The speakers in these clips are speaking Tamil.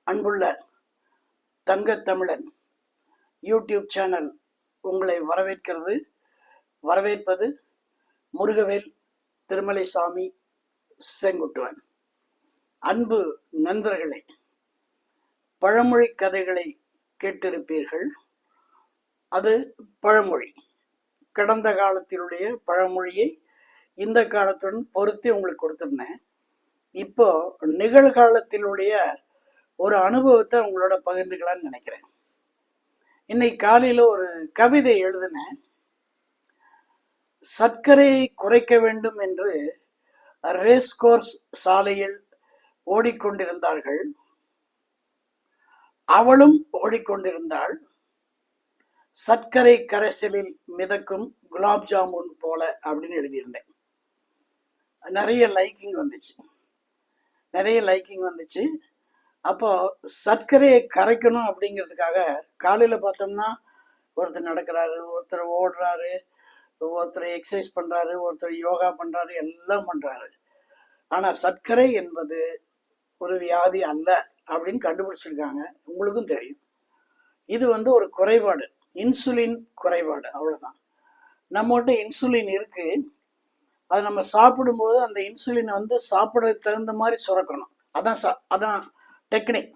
அன்புள்ள தங்கத்தமிழன் யூடியூப் சேனல் உங்களை வரவேற்பது முருகவேல் திருமலைசாமி செங்குட்டுவன். அன்பு நண்பர்களே, பழமொழி கதைகளை கேட்டிருப்பீர்கள். அது பழமொழி, கடந்த காலத்தினுடைய பழமொழியை இந்த காலத்துடன் பொருத்தி உங்களுக்கு கொடுத்துருந்தேன். இப்போ நிகழ்காலத்தினுடைய ஒரு அனுபவத்தை உங்களோட பகிர்ந்துக்கலான்னு நினைக்கிறேன். இன்னைக்கு காலையில ஒரு கவிதை எழுதினேன். சர்க்கரையை குறைக்க வேண்டும் என்று ரேஸ் கோர்ஸ் சாலையில் ஓடிக்கொண்டிருந்தார்கள். அவளும் ஓடிக்கொண்டிருந்தாள், சர்க்கரை கரைசலில் மிதக்கும் குலாப் ஜாமுன் போல அப்படின்னு எழுதியிருந்தேன். நிறைய லைக்கிங் வந்துச்சு. அப்போ சர்க்கரையை கரைக்கணும் அப்படிங்கிறதுக்காக காலையில பார்த்தோம்னா ஒருத்தர் நடக்கிறாரு, ஒருத்தர் ஓடுறாரு, ஒருத்தர் எக்ஸசைஸ் பண்றாரு, ஒருத்தர் யோகா பண்றாரு, எல்லாம் பண்றாரு. ஆனா சர்க்கரை என்பது ஒரு வியாதி அல்ல அப்படின்னு கண்டுபிடிச்சிருக்காங்க. உங்களுக்கும் தெரியும். இது ஒரு குறைபாடு, இன்சுலின் குறைபாடு, அவ்வளவுதான். நம்மகிட்ட இன்சுலின் இருக்கு. அது நம்ம சாப்பிடும்போது அந்த இன்சுலின் சாப்பிட்றதுக்கு தகுந்த மாதிரி சுரக்கணும். அதான் டெக்னிக்.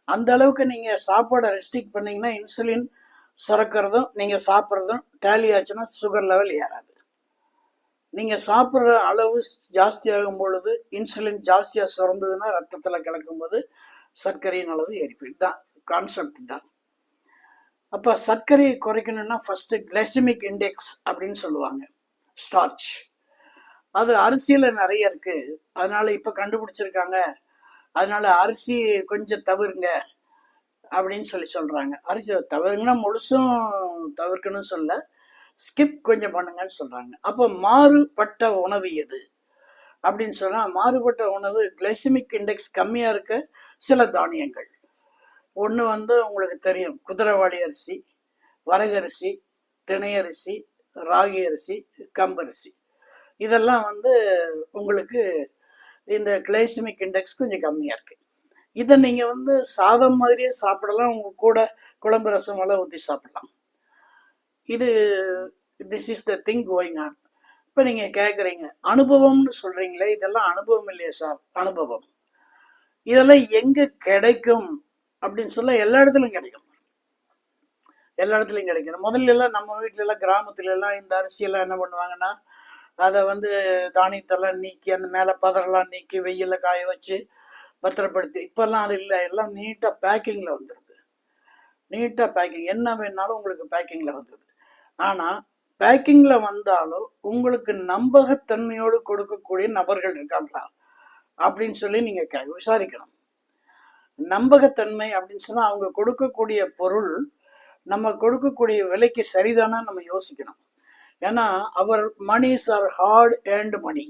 அந்த அளவுக்கு நீங்க சாப்பாடை ரெஸ்ட்ரிக்ட் பண்ணீங்கன்னா இன்சுலின் சுரக்கிறதும் நீங்க சாப்பிட்றதும் டேலி ஆச்சுன்னா சுகர் லெவல் ஏறாது. நீங்க சாப்பிட்ற அளவு ஜாஸ்தியாகும் பொழுது இன்சுலின் ஜாஸ்தியா சுரந்ததுன்னா ரத்தத்துல கலக்கும் போது சர்க்கரையின் அளவு ஏறிப்போம். தான் கான்செப்ட் தான். அப்ப சர்க்கரையை குறைக்கணும்னா ஃபர்ஸ்ட் கிளைசமிக் இண்டெக்ஸ் அப்படின்னு சொல்லுவாங்க, ஸ்டார்ச். அது அரிசியில நிறைய இருக்கு, அதனால இப்ப கண்டுபிடிச்சிருக்காங்க. அதனால அரிசி கொஞ்சம் தவிருங்க அப்படின்னு சொல்றாங்க. அரிசி தவிர்ங்கன்னா முழுசும் தவிர்க்கணும்னு சொல்ல, ஸ்கிப் கொஞ்சம் பண்ணுங்கன்னு சொல்றாங்க. அப்போ மாறுபட்ட உணவு எது அப்படின்னு சொன்னா, மாறுபட்ட உணவு கிளைசமிக் இண்டெக்ஸ் கம்மியா இருக்க சில தானியங்கள். ஒன்று உங்களுக்கு தெரியும், குதிரைவாளி அரிசி, வரகரிசி, திணையரிசி, ராகி அரிசி, கம்பரிசி. இதெல்லாம் உங்களுக்கு இந்த கிளைசமிக் இண்டெக்ஸ் கொஞ்சம் கம்மியா இருக்கு. இதை நீங்க சாதம் மாதிரியே சாப்பிடலாம். உங்க கூட குழம்பு ரசம் எல்லாம் ஊற்றி சாப்பிடலாம். This is the thing going on. இப்ப நீங்க கேக்குறீங்க, அனுபவம்னு சொல்றீங்களே, இதெல்லாம் அனுபவம் இல்லையா சார்? அனுபவம் இதெல்லாம் எங்க கிடைக்கும் அப்படின்னு சொல்ல, எல்லா இடத்துலயும் கிடைக்கும். முதல்ல எல்லாம் நம்ம வீட்டுல எல்லாம், கிராமத்துல எல்லாம் இந்த அரிசியெல்லாம் என்ன பண்ணுவாங்கன்னா, அதை தானியத்தெல்லாம் நீக்கி அந்த மேல பதரெல்லாம் நீக்கி வெயில காய வச்சு பத்திரப்படுத்தி. இப்பெல்லாம் அது இல்லை, எல்லாம் நீட்டா பேக்கிங்ல வந்துருது. நீட்டா பேக்கிங், என்ன வேணாலும் உங்களுக்கு பேக்கிங்ல வந்துருது. ஆனா பேக்கிங்ல வந்தாலும் உங்களுக்கு நம்பகத்தன்மையோடு கொடுக்கக்கூடிய நபர்கள் இருக்காங்களா அப்படின்னு சொல்லி நீங்க விசாரிக்கணும். நம்பகத்தன்மை அப்படின்னு சொன்னா, அவங்க கொடுக்கக்கூடிய பொருள் நம்ம கொடுக்கக்கூடிய விலைக்கு சரிதானா நம்ம யோசிக்கணும். ஏன்னா அவர் மணிஸ் ஆர் ஹார்ட் ஏர்ன்டு மணி,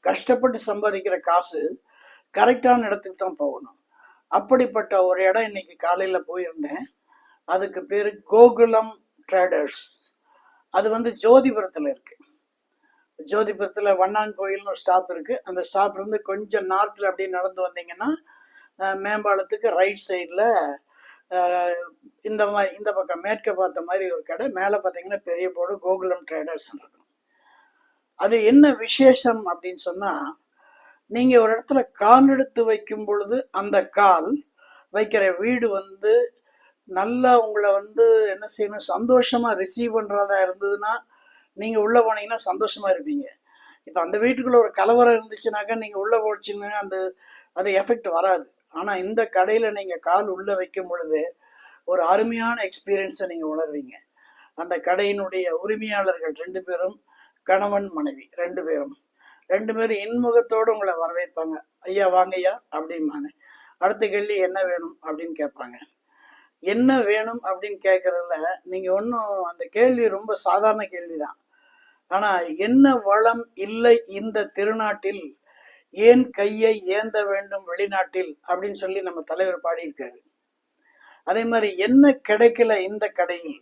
கஷ்டப்பட்டு சம்பாதிக்கிற காசு கரெக்டான இடத்துக்கு தான் போகணும். அப்படிப்பட்ட ஒரு இடம் இன்னைக்கு காலையில போயிருந்தேன். அதுக்கு பேரு கோகுலம் ட்ரேடர்ஸ். அது ஜோதிபுரத்துல இருக்கு. ஜோதிபுரத்துல வண்ணான் கோயில்னு ஒரு ஸ்டாப் இருக்கு. அந்த ஸ்டாப்ல இருந்து கொஞ்சம் நார்த்ல அப்படியே நடந்து வந்தீங்கன்னா மேம்பாலத்துக்கு ரைட் சைட்ல இந்த பக்கம் மேற்க பார்த்த மாதிரி ஒரு கடை, மேல பாத்தீங்கன்னா பெரிய போர்டு கோகுலம் ட்ரேடர்ஸ் இருக்கும். அது என்ன விசேஷம் அப்படின்னு சொன்னா, நீங்க ஒரு இடத்துல கால் எடுத்து வைக்கும் பொழுது அந்த கால் வைக்கிற வீடு நல்லா உங்களை என்ன செய்யணும், சந்தோஷமா ரிசீவ் பண்றதா இருந்ததுன்னா நீங்க உள்ள போனீங்கன்னா சந்தோஷமா இருப்பீங்க. இப்ப அந்த வீட்டுக்குள்ள ஒரு கலவரம் இருந்துச்சுனாக்கா நீங்க உள்ள போச்சுன்னா அது எஃபெக்ட் வராது. ஆனா இந்த கடையில நீங்க கால் உள்ள வைக்கும் பொழுது ஒரு அருமையான எக்ஸ்பீரியன்ஸை நீங்க உணர்வீங்க. அந்த கடையினுடைய உரிமையாளர்கள் 2 பேரும், கணவன் மனைவி 2 பேரும் இன்முகத்தோடு உங்களை வரவேற்பாங்க. ஐயா வாங்கய்யா அப்படிம்பாங்க. அடுத்த கேள்வி என்ன வேணும் அப்படின்னு கேட்பாங்க. என்ன வேணும் அப்படின்னு கேட்கறதுல நீங்க அந்த கேள்வி ரொம்ப சாதாரண கேள்விதான். ஆனா என்ன வளம் இல்லை இந்த திருநாட்டில், ஏன் கையை ஏந்த வேண்டும் வெளிநாட்டில் அப்படின்னு சொல்லி நம்ம தலைவர் பாடியிருக்காரு. அதே மாதிரி என்ன கிடைக்கல இந்த கடையில்,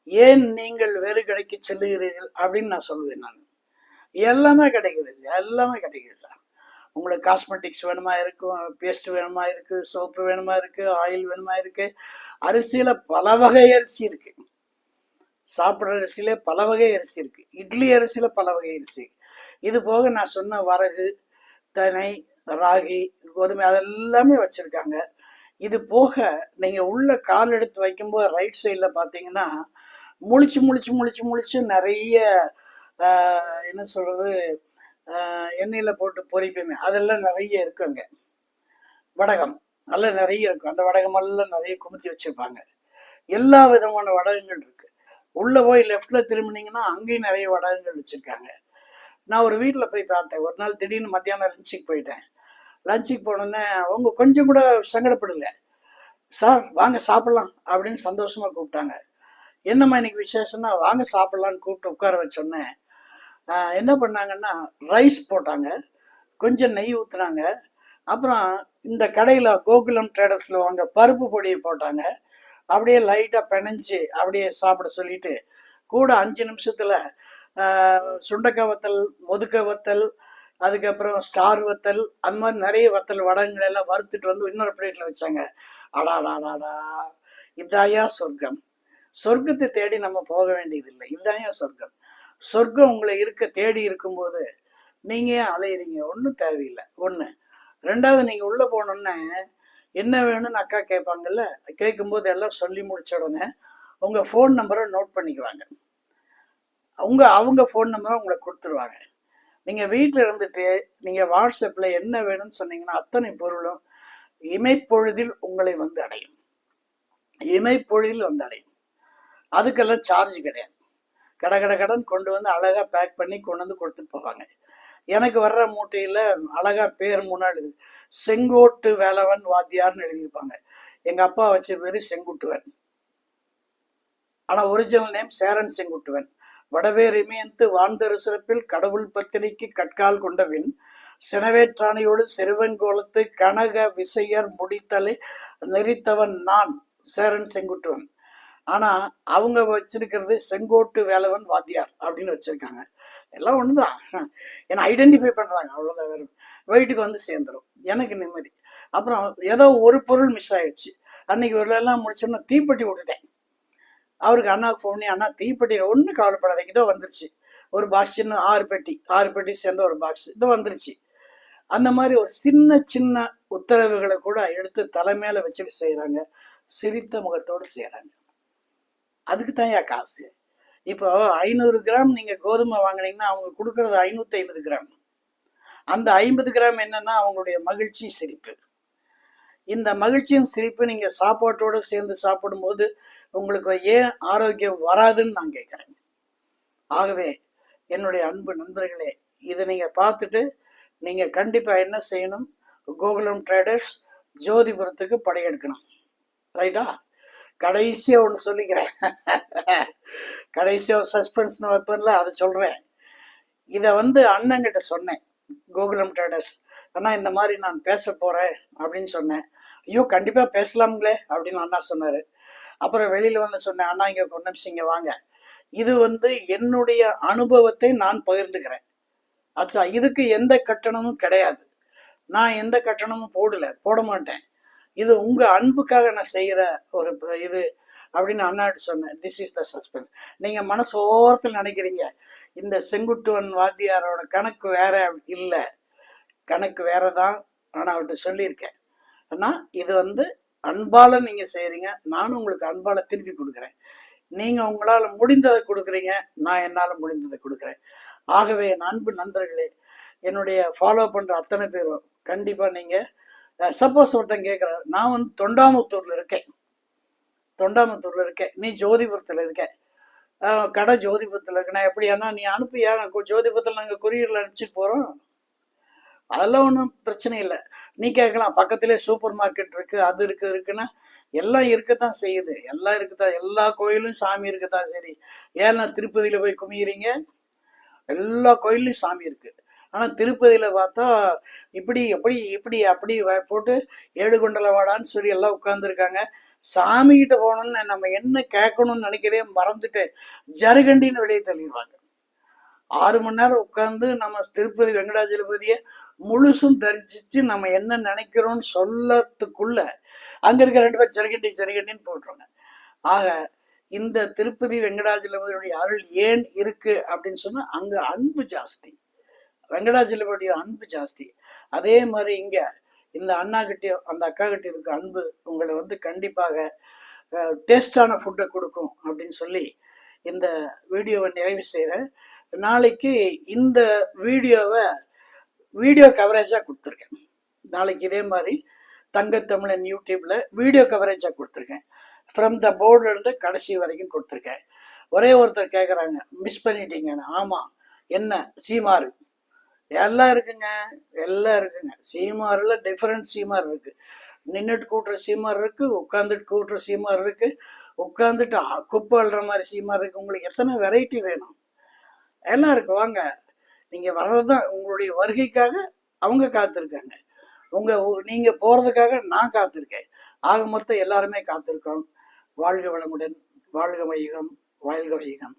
ஏன் நீங்கள் வேறு கடைக்கு செல்லுகிறீர்கள் அப்படின்னு நான் சொல்லுவேன். நான் எல்லாமே கிடைக்குது சார். உங்களுக்கு காஸ்மெட்டிக்ஸ் வேணுமா இருக்கும், பேஸ்ட் வேணுமா இருக்கு, சோப்பு வேணுமா இருக்கு, ஆயில் வேணுமா இருக்கு. அரிசியில பல வகை அரிசி இருக்கு. சாப்பிட்ற அரிசியில பல வகை அரிசி இருக்கு. இட்லி அரிசியில பல வகை அரிசி. இது போக நான் சொன்ன வரகு, தினை, ராகி, கோதுமை அதெல்லாமே வச்சிருக்காங்க. இது போக நீங்க உள்ள கால் எடுத்து வைக்கும்போது ரைட் சைட்ல பாத்தீங்கன்னா முழிச்சு முழிச்சு முழிச்சு முழிச்சு நிறைய என்ன சொல்றது, எண்ணெயில போட்டு பொரிப்போமே அதெல்லாம் நிறைய இருக்குங்க. வடகம் நல்லா நிறைய இருக்கும். அந்த வடகம் எல்லாம் நிறைய குமிச்சு வச்சிருப்பாங்க. எல்லா விதமான வடகங்கள் இருக்கு. உள்ள போய் லெஃப்ட்ல திரும்பினீங்கன்னா அங்கேயும் நிறைய வடகங்கள் வச்சிருக்காங்க. நான் ஒரு வீட்டில் போய் பார்த்தேன். ஒரு நாள் திடீர்னு மத்தியானம் லஞ்சுக்கு போயிட்டேன். லஞ்சுக்கு போனோன்னே அவங்க கொஞ்சம் கூட சங்கடப்படல. சார் வாங்க சாப்பிடலாம் அப்படின்னு சந்தோஷமா கூப்பிட்டாங்க. என்னம்மா இன்னைக்கு விசேஷம்னா, வாங்க சாப்பிடலான்னு கூப்பிட்டு உட்கார வச்சோன்னே என்ன பண்ணாங்கன்னா ரைஸ் போட்டாங்க, கொஞ்சம் நெய் ஊற்றுனாங்க. அப்புறம் இந்த கடையில் கோகுலம் ட்ரேடர்ஸில் வாங்க பருப்பு பொடியை போட்டாங்க. அப்படியே லைட்டாக பிணைஞ்சு அப்படியே சாப்பிட சொல்லிட்டு கூட 5 நிமிஷத்தில் சுண்டக்காய் வத்தல், முதுக்க வத்தல், அதுக்கப்புறம் ஸ்டார் வத்தல், அந்த மாதிரி நிறைய வத்தல் வடகங்கள் எல்லாம் வறுத்துட்டு வந்து இன்னொரு பிளேட்டில் வச்சாங்க. அடாடாடாடா, இதாயா சொர்க்கம். சொர்க்கத்தை தேடி நம்ம போக வேண்டியதில்லை, இதாயா சொர்க்கம். சொர்க்கம் உங்களை தேடி இருக்கும்போது நீங்க ஏன் அலையிறீங்க? ஒன்றும் தேவையில்லை. ஒன்று. ரெண்டாவது, நீங்க உள்ள போனோன்னே என்ன வேணும்னு அக்கா கேட்பாங்கல்ல, கேட்கும்போது எல்லாம் சொல்லி முடிச்ச உடனே உங்க ஃபோன் நம்பரை நோட் பண்ணிக்குவாங்க. அவங்க ஃபோன் நம்பரை உங்களுக்கு கொடுத்துருவாங்க. நீங்க வீட்டில் இருந்துட்டு நீங்க வாட்ஸ்அப்ல என்ன வேணும்னு சொன்னீங்கன்னா அத்தனை பொருளும் இமைப்பொழுதில் உங்களை வந்து அடையும். இமைப்பொழுதில் வந்து அடையும். அதுக்கெல்லாம் சார்ஜ் கிடையாது. கடன் கொண்டு வந்து அழகா பேக் பண்ணி கொண்டு வந்து கொடுத்துட்டு போவாங்க. எனக்கு வர்ற மூட்டையில அழகா பேர் முன்னாடி செங்கோட்டு வேலவன் வாத்தியார்னு எழுதியிருப்பாங்க. எங்க அப்பா வச்ச பேரு செங்குட்டுவன். ஆனா ஒரிஜினல் நேம் சேரன் செங்குட்டுவன். வடவேர் இமயத்து வாழ்ந்தரு சிறப்பில் கடவுள் பத்தினிக்கு கட்கால் கொண்டவின் சினவேற்றானையோடு செருவங்கோலத்து கனக விசையர் முடித்தலை நெறித்தவன் நான் சேரன் செங்குட்டுவன். ஆனா அவங்க வச்சிருக்கிறது செங்கோட்டு வேலவன் வாத்தியார் அப்படின்னு வச்சிருக்காங்க. எல்லாம் ஒண்ணுதான், ஏன்னா ஐடென்டிஃபை பண்றாங்க, அவ்வளவுதான். வேற வீட்டுக்கு வந்து சேர்ந்துடும், எனக்கு நிம்மதி. அப்புறம் ஏதோ ஒரு பொருள் மிஸ் ஆயிடுச்சு. அன்னைக்கு ஒரு எல்லாம் முடிச்சோன்னா தீப்பெட்டி விட்டுட்டேன். அவருக்கு அண்ணாவுக்கு ஃபோன் பண்ணி, அண்ணா தீப்பெட்டி ஒன்றும் கவலைப்படாத, இதோ வந்துருச்சு. ஒரு பாக்ஸ், சின்ன 6 பெட்டி சேர்ந்த ஒரு பாக்ஸ் இதோ வந்துருச்சு. அந்த மாதிரி ஒரு சின்ன சின்ன உத்தரவுகளை கூட எடுத்து தலைமையில வச்சுட்டு செய்யறாங்க. சிரித்த முகத்தோடு செய்யறாங்க. அதுக்கு தான் ஏன் காசு. இப்போ 500 கிராம் நீங்க கோதுமை வாங்கினீங்கன்னா அவங்க கொடுக்கறது 550 கிராம். அந்த 50 கிராம் என்னன்னா அவங்களுடைய மகிழ்ச்சி, சிரிப்பு. இந்த மகிழ்ச்சியும் சிரிப்பு நீங்க சாப்பாட்டோட சேர்ந்து சாப்பிடும்போது உங்களுக்கு ஏன் ஆரோக்கியம் வராதுன்னு நான் கேட்கிறேன். ஆகவே என்னுடைய அன்பு நண்பர்களே, இதை நீங்க பார்த்துட்டு நீங்க கண்டிப்பா என்ன செய்யணும், கோகுலம் ட்ரேடர்ஸ் ஜோதிபுரத்துக்கு படையெடுக்கணும். ரைட்டா? கடைசியா ஒன்று சொல்லிக்கிறேன். கடைசியா சஸ்பென்ஸ் வைப்பேன்ல, அதை சொல்றேன். இதை அண்ணங்கிட்ட சொன்னேன், கோகுலம் ட்ரேடர்ஸ் அண்ணா இந்த மாதிரி நான் பேச போறேன் அப்படின்னு சொன்னேன். ஐயோ கண்டிப்பா பேசலாம்களே அப்படின்னு அண்ணா சொன்னாரு. அப்புறம் வெளியில சொன்னேன், அண்ணா இங்க ஒரு நிமிஷம் இங்க வாங்க, இது என்னுடைய அனுபவத்தை நான் பகிர்ந்துக்கிறேன். ஆச்சா, இதுக்கு எந்த கட்டணமும் கிடையாது, நான் எந்த கட்டணமும் போட மாட்டேன். இது உங்க அன்புக்காக நான் செய்யற ஒரு இது அப்படின்னு அண்ணாட்டு சொன்னேன். This is the suspense. நீங்க மனசு ஓரத்தில் நினைக்கிறீங்க இந்த செங்குட்டுவன் வாத்தியாரோட கணக்கு வேற இல்லை, கணக்கு வேறதான். நான் அவர்கிட்ட சொல்லியிருக்கேன், ஆனா இது அன்பால நீங்க செய்யறீங்க, நானும் உங்களுக்கு அன்பால திருப்பி கொடுக்குறேன். நீங்க உங்களால முடிந்ததை கொடுக்குறீங்க, நான் என்னால முடிந்ததை கொடுக்குறேன். ஆகவே அன்பு நண்பர்களே, என்னுடைய ஃபாலோ பண்ற அத்தனை பேரும் கண்டிப்பா நீங்க சப்போஸ் ஒருத்தன் கேட்கிறார், நான் தொண்டாமுத்தூர்ல இருக்கேன், நீ ஜோதிபுரத்துல இருக்க, கடை ஜோதிபுரத்துல இருக்குன்னா எப்படியானா நீ அனுப்பியா, ஜோதிபுரத்துல நாங்க கொரியர்ல அனுப்பிச்சுட்டு போறோம், அதெல்லாம் ஒன்றும் பிரச்சனை இல்லை. நீ கேட்கலாம், பக்கத்திலே சூப்பர் மார்க்கெட் இருக்கு, அது இருக்குன்னா எல்லாம் இருக்கத்தான் செய்யுது, எல்லாம் இருக்குதான், எல்லா கோயிலும் சாமி இருக்குதான். சரி, ஏன்னா திருப்பதியில போய் குமிக்கிறீங்க, எல்லா கோயிலையும் சாமி இருக்கு. ஆனா திருப்பதியில பார்த்தா இப்படி எப்படி இப்படி அப்படி போட்டு 7 குண்டல வாடான்னு சொல்லி எல்லாம் உட்கார்ந்துருக்காங்க. சாமி கிட்ட போனோம்னு நம்ம என்ன கேட்கணும்னு நினைக்கிறதே மறந்துட்டு ஜருகண்டின்னு வெளியே தள்ளிடுவாங்க. 6 மணி நேரம் உட்கார்ந்து நம்ம திருப்பதி வெங்கடாஜலபதியை முழுசும் தெரிஞ்சிச்சு நம்ம என்ன நினைக்கிறோம்னு சொல்லத்துக்குள்ள அங்க இருக்க 2 பேர் ஜெருகண்டி ஜெருகண்டின்னு போட்டுருங்க. ஆக இந்த திருப்பதி வெங்கடாஜலபதியுடைய அருள் ஏன் இருக்கு அப்படின்னு சொன்னா அங்க அன்பு ஜாஸ்தி, வெங்கடாஜலபதியுடைய அன்பு ஜாஸ்தி. அதே மாதிரி இங்க இந்த அண்ணா கிட்டயும் அந்த அக்கா கிட்ட இருக்க அன்பு உங்களை வந்து கண்டிப்பாக டேஸ்டான ஃபுட்டை கொடுக்கும் அப்படின்னு சொல்லி இந்த வீடியோவை நிறைவு செய்கிறேன். நாளைக்கு இந்த வீடியோ கவரேஜாக கொடுத்துருக்கேன். நாளைக்கு இதே மாதிரி தங்கத்தமிழன் யூடியூப்ல வீடியோ கவரேஜாக கொடுத்துருக்கேன். ஃப்ரம் த போர்டுலேருந்து கடைசி வரைக்கும் கொடுத்துருக்கேன். ஒரே ஒருத்தர் கேட்குறாங்க, மிஸ் பண்ணிட்டீங்கன்னு. ஆமாம், என்ன சீமாறு எல்லாம் இருக்குங்க, எல்லாம் இருக்குங்க. சீமாரில் டிஃப்ரெண்ட் சீமார் இருக்குது. நின்றுட்டு கூட்டுற சீமார் இருக்குது, உட்காந்துட்டு கூட்டுற சீமார் இருக்குது, உட்காந்துட்டு குப்பை அள்ளுற மாதிரி சீமார் இருக்குது. உங்களுக்கு எத்தனை வெரைட்டி வேணும்? எல்லாம் இருக்கு. வாங்க, நீங்கள் வர்றதுதான் உங்களுடைய வருகைக்காக அவங்க காத்திருக்காங்க, நீங்கள் போகிறதுக்காக நான் காத்திருக்கேன். ஆக மொத்தம் எல்லாருமே காத்திருக்கோம். வாழ்க வளமுடன், வாழ்க வையகம், வாழ்க வையகம்.